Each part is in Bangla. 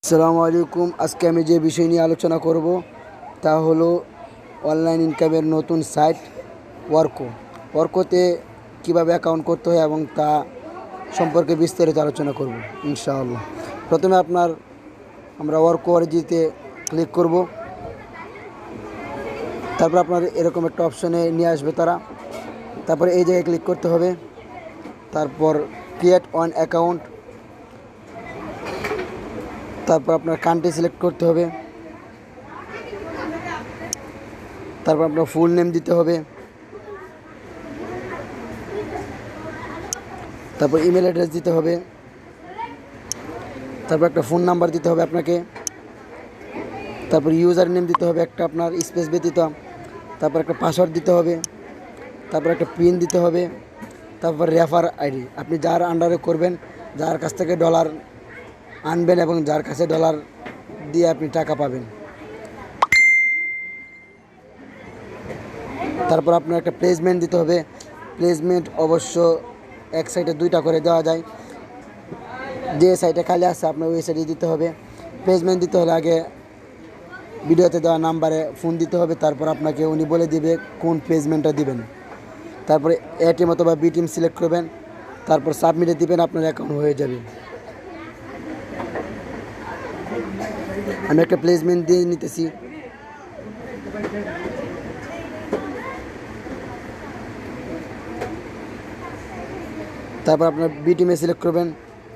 আসসালামু আলাইকুম। আজকে আমি যে বিষয় নিয়ে আলোচনা করব তা হলো অনলাইন ইনকামের নতুন সাইট ওয়ার্কোতে কীভাবে অ্যাকাউন্ট করতে হয় এবং তা সম্পর্কে বিস্তারিত আলোচনা করব ইনশাআল্লাহ। প্রথমে আমরা ওয়ার্কো অরিজিতে ক্লিক করব। তারপর আপনার এরকম একটা অপশনে নিয়ে আসবে তারা। তারপরে এই জায়গায় ক্লিক করতে হবে। তারপর ক্রিয়েট অন অ্যাকাউন্ট, তারপর আপনার কান্ট্রি সিলেক্ট করতে হবে। তারপর আপনার ফুল নেম দিতে হবে। তারপর ইমেল অ্যাড্রেস দিতে হবে। তারপর একটা ফোন নাম্বার দিতে হবে আপনাকে। তারপর ইউজার নেম দিতে হবে একটা আপনার স্পেস ব্যতীত। তারপর একটা পাসওয়ার্ড দিতে হবে। তারপর একটা পিন দিতে হবে। তারপর রেফার আইডি, আপনি যার আন্ডারে করবেন, যার কাছ থেকে ডলার আনবেন এবং যার কাছে ডলার দিয়ে আপনি টাকা পাবেন। তারপর আপনার একটা প্লেসমেন্ট দিতে হবে। প্লেসমেন্ট অবশ্য এক সাইডে 2টা করে দেওয়া যায়, যে সাইটে খালি আছে আপনার ওই সাইডে দিতে হবে। প্লেসমেন্ট দিতে হলে আগে ভিডিওতে দেওয়া নাম্বারে ফোন দিতে হবে, তারপর আপনাকে উনি বলে দিবে কোন প্লেসমেন্টটা দিবেন। তারপরে এ টিম অথবা বি টিম সিলেক্ট করবেন, তারপর সাবমিটে দিবেন, আপনার অ্যাকাউন্ট হয়ে যাবে। আমি একটা প্লেসমেন্ট দিয়ে নিতেছি। তারপর আপনার বি টিমে সিলেক্ট করবেন,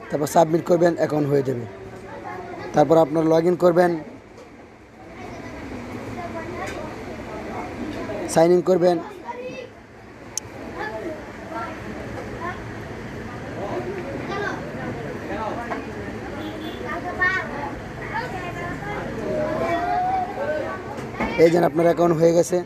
তারপর সাবমিট করবেন, অ্যাকাউন্ট হয়ে যাবে। তারপর আপনার লগ ইন করবেন, সাইন ইন করবেন। এই যেন আপনার অ্যাকাউন্ট হয়ে গেছে।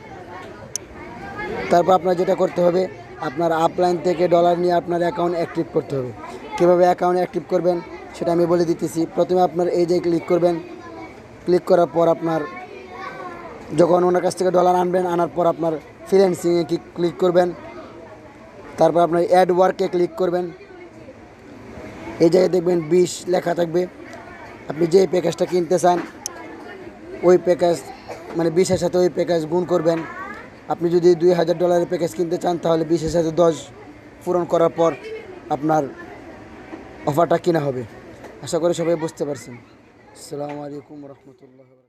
তারপর আপনার যেটা করতে হবে, আপনার আপলাইন থেকে ডলার নিয়ে আপনার অ্যাকাউন্ট অ্যাক্টিভ করতে হবে। কীভাবে অ্যাকাউন্ট অ্যাক্টিভ করবেন সেটা আমি বলে দিতেছি। প্রথমে আপনার এই যে ক্লিক করবেন। ক্লিক করার পর আপনার যখন ওনার কাছ থেকে ডলার আনার পর আপনার ফ্রিল্যান্সিংয়ে ক্লিক করবেন। তারপর আপনার অ্যাড ওয়ার্কে ক্লিক করবেন। এই জায়গায় দেখবেন 20 লেখা থাকবে। আপনি যে প্যাকেজটা কিনতে চান ওই প্যাকেজ মানে 20-এর সাথে ওই প্যাকেজ গুণ করবেন। আপনি যদি $2000 প্যাকেজ কিনতে চান তাহলে 20-এর সাথে 10 পূরণ করার পর আপনার অফারটা কেনা হবে। আশা করি সবাই বুঝতে পারছেন। আসসালামু আলাইকুম রহমতুল্লাহ।